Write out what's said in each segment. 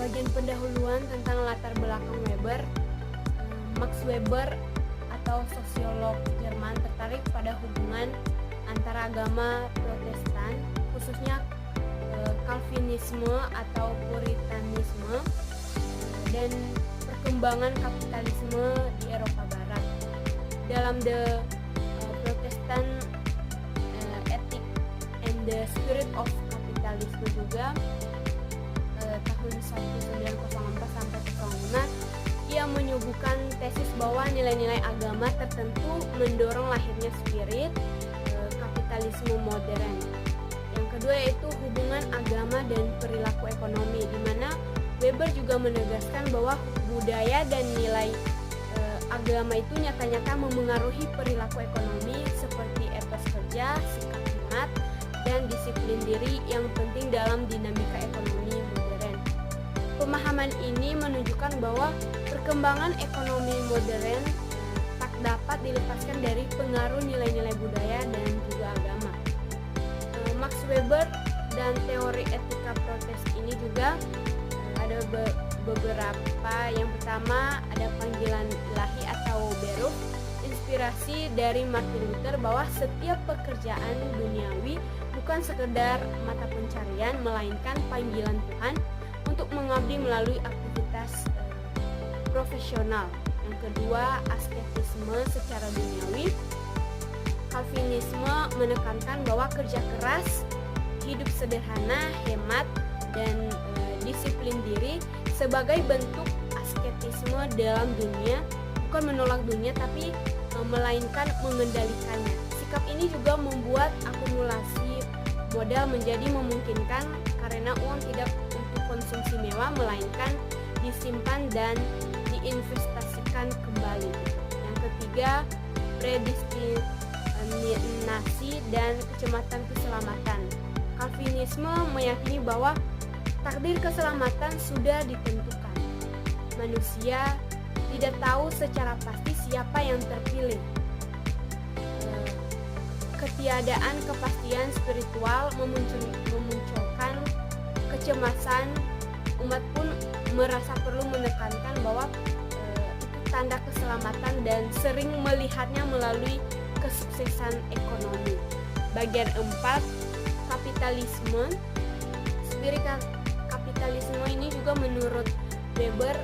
bagian pendahuluan tentang latar belakang Weber. Max Weber atau sosiolog Jerman tertarik pada hubungan antara agama Protestan, khususnya Calvinisme atau Puritanisme, dan perkembangan kapitalisme di Eropa Barat. Dalam The Protestant Ethic and the Spirit of Capitalism juga tahun 1904 sampai 05, ia menyuguhkan tesis bahwa nilai-nilai agama tertentu mendorong lahirnya spirit kapitalisme modern. Yang kedua yaitu hubungan agama dan perilaku ekonomi, di mana Weber juga menegaskan bahwa budaya dan nilai agama itu nyata-nyata memengaruhi perilaku ekonomi seperti etos kerja, sikap hemat, dan disiplin diri yang penting dalam dinamika ekonomi modern. Pemahaman ini menunjukkan bahwa perkembangan ekonomi modern tak dapat dilepaskan dari pengaruh nilai-nilai budaya dan juga agama. Max Weber dan teori etika protes ini juga ada beberapa. Yang pertama ada panggilan ilahi atau Beruf, inspirasi dari Martin Luther bahwa setiap pekerjaan duniawi bukan sekedar mata pencarian, melainkan panggilan Tuhan untuk mengabdi melalui aktivitas profesional. Yang kedua, asketisme secara duniawi. Calvinisme menekankan bahwa kerja keras, hidup sederhana, hemat, dan disiplin diri sebagai bentuk asketisme dalam dunia, bukan menolak dunia tapi melainkan mengendalikannya. Sikap ini juga membuat akumulasi modal menjadi memungkinkan karena uang tidak untuk konsumsi mewah melainkan disimpan dan diinvestasikan kembali. Yang ketiga, predestinasi dan kecemasan keselamatan. Calvinisme meyakini bahwa takdir keselamatan sudah ditentukan. Manusia tidak tahu secara pasti siapa yang terpilih. Ketiadaan kepastian spiritual memunculkan kecemasan. Umat pun merasa perlu menekankan bahwa itu tanda keselamatan dan sering melihatnya melalui kesuksesan ekonomi. Bagian 4, kapitalisme. Spirit kapitalisme ini juga menurut Weber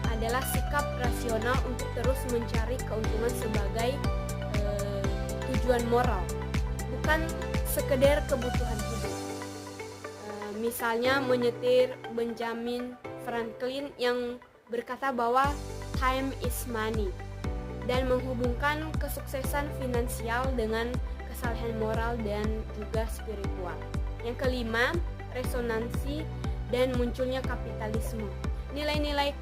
adalah sikap rasional untuk terus mencari keuntungan sebagai tujuan moral, bukan sekedar kebutuhan hidup. Misalnya menyetir Benjamin Franklin yang berkata bahwa time is money, dan menghubungkan kesuksesan finansial dengan kesalahan moral dan juga spiritual. Yang kelima, resonansi dan munculnya kapitalisme. Nilai-nilai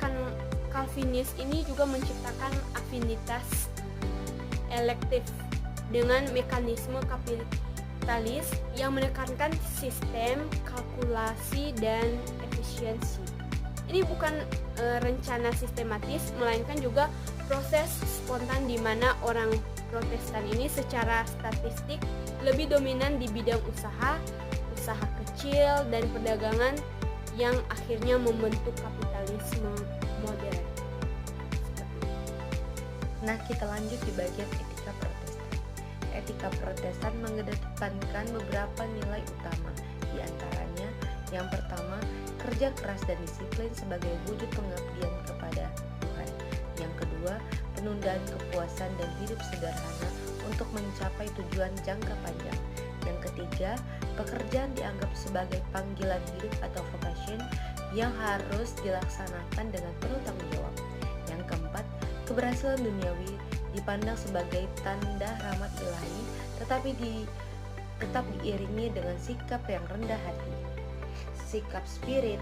Calvinis ini juga menciptakan afinitas elektif dengan mekanisme kapitalis yang menekankan sistem, kalkulasi, dan efisiensi. Ini bukan rencana sistematis, melainkan juga proses spontan di mana orang Protestan ini secara statistik lebih dominan di bidang usaha kecil, dan perdagangan yang akhirnya membentuk kapitalisme modern. Nah, kita lanjut di bagian etika Protestan. Etika Protestan mengedepankan beberapa nilai utama. Di antaranya, yang pertama, kerja keras dan disiplin sebagai wujud pengabdian kepada Tuhan. Yang kedua, penundaan kepuasan dan hidup sederhana untuk mencapai tujuan jangka panjang. Yang ketiga, pekerjaan dianggap sebagai panggilan hidup atau vocation yang harus dilaksanakan dengan penuh tanggung jawab. Yang keempat, keberhasilan duniawi dipandang sebagai tanda rahmat ilahi, tetapi tetap diiringi dengan sikap yang rendah hati. Sikap spirit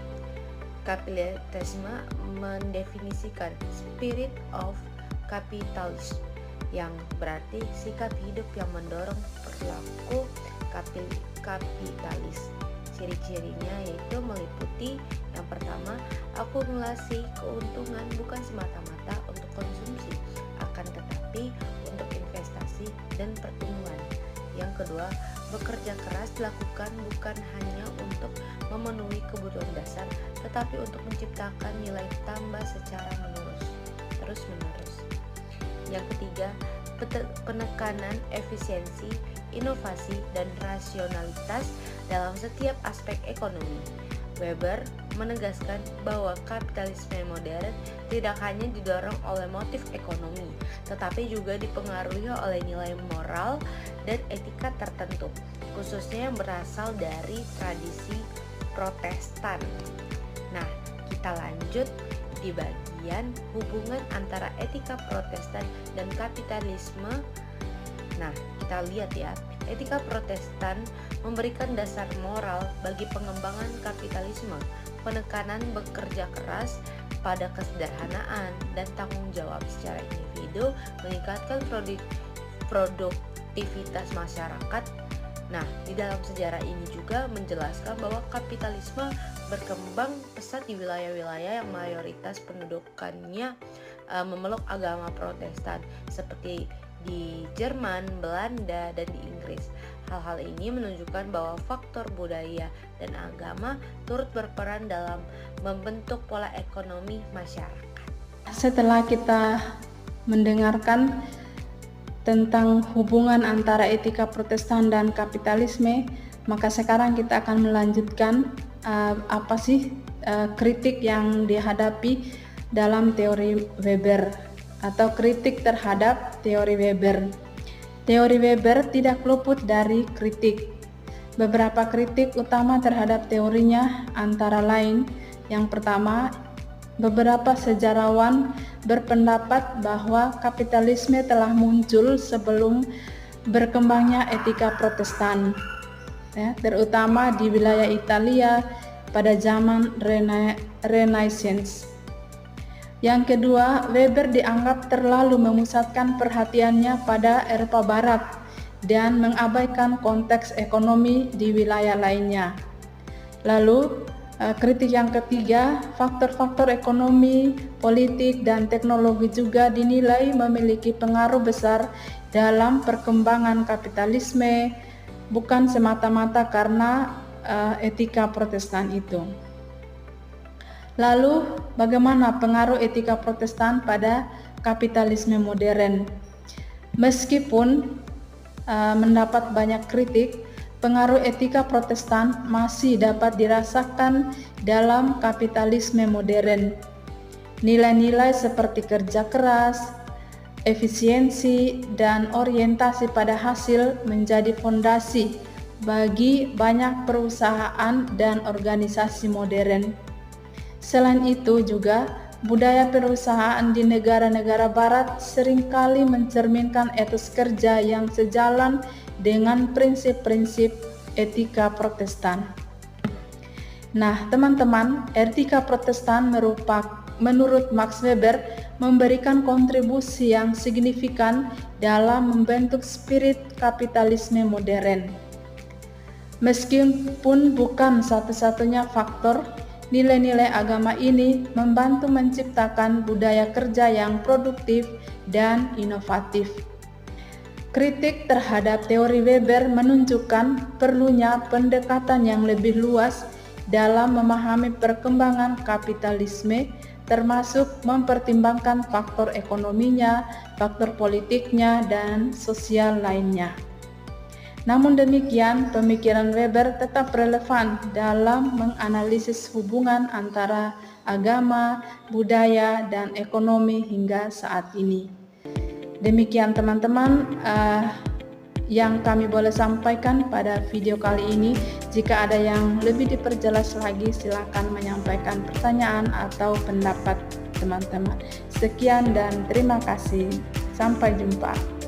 kapitalisme mendefinisikan spirit of capitalism, yang berarti sikap hidup yang mendorong perilaku kapitalis. Ciri-cirinya yaitu meliputi yang pertama, akumulasi keuntungan bukan semata-mata untuk konsumsi, akan tetapi untuk investasi dan pertumbuhan. Yang kedua, Bekerja keras dilakukan bukan hanya untuk memenuhi kebutuhan dasar, tetapi untuk menciptakan nilai tambah secara terus-menerus. Yang ketiga, penekanan efisiensi, inovasi, dan rasionalitas dalam setiap aspek ekonomi. Weber menegaskan bahwa kapitalisme modern tidak hanya didorong oleh motif ekonomi, tetapi juga dipengaruhi oleh nilai moral dan etika tertentu, khususnya yang berasal dari tradisi Protestan. Nah, kita lanjut di bagian hubungan antara etika Protestan dan kapitalisme. Nah, kita lihat ya, etika Protestan memberikan dasar moral bagi pengembangan kapitalisme, penekanan bekerja keras pada kesederhanaan dan tanggung jawab secara individu, meningkatkan produktivitas masyarakat. Nah, di dalam sejarah ini juga menjelaskan bahwa kapitalisme berkembang pesat di wilayah-wilayah yang mayoritas pendudukannya memeluk agama Protestan, seperti di Jerman, Belanda, dan di Inggris. Hal-hal ini menunjukkan bahwa faktor budaya dan agama turut berperan dalam membentuk pola ekonomi masyarakat. Setelah kita mendengarkan tentang hubungan antara etika Protestan dan kapitalisme, maka sekarang kita akan melanjutkan apa sih kritik yang dihadapi dalam teori Weber atau kritik terhadap teori Weber. Teori Weber tidak luput dari kritik. Beberapa kritik utama terhadap teorinya antara lain, yang pertama, beberapa sejarawan berpendapat bahwa kapitalisme telah muncul sebelum berkembangnya etika Protestan, terutama di wilayah Italia pada zaman Renaissance. Yang kedua, Weber dianggap terlalu memusatkan perhatiannya pada Eropa Barat dan mengabaikan konteks ekonomi di wilayah lainnya. Lalu, kritik yang ketiga, faktor-faktor ekonomi, politik, dan teknologi juga dinilai memiliki pengaruh besar dalam perkembangan kapitalisme, bukan semata-mata karena etika Protestan itu. Lalu, bagaimana pengaruh etika Protestan pada kapitalisme modern? Meskipun mendapat banyak kritik, pengaruh etika Protestan masih dapat dirasakan dalam kapitalisme modern. Nilai-nilai seperti kerja keras, efisiensi, dan orientasi pada hasil menjadi fondasi bagi banyak perusahaan dan organisasi modern. Selain itu juga, budaya perusahaan di negara-negara barat seringkali mencerminkan etos kerja yang sejalan dengan prinsip-prinsip etika Protestan. Nah, teman-teman, etika Protestan menurut Max Weber memberikan kontribusi yang signifikan dalam membentuk spirit kapitalisme modern. Meskipun bukan satu-satunya faktor, nilai-nilai agama ini membantu menciptakan budaya kerja yang produktif dan inovatif. Kritik terhadap teori Weber menunjukkan perlunya pendekatan yang lebih luas dalam memahami perkembangan kapitalisme, termasuk mempertimbangkan faktor ekonominya, faktor politiknya, dan sosial lainnya. Namun demikian, pemikiran Weber tetap relevan dalam menganalisis hubungan antara agama, budaya, dan ekonomi hingga saat ini. Demikian teman-teman yang kami boleh sampaikan pada video kali ini. Jika ada yang lebih diperjelas lagi, silakan menyampaikan pertanyaan atau pendapat teman-teman. Sekian dan terima kasih. Sampai jumpa.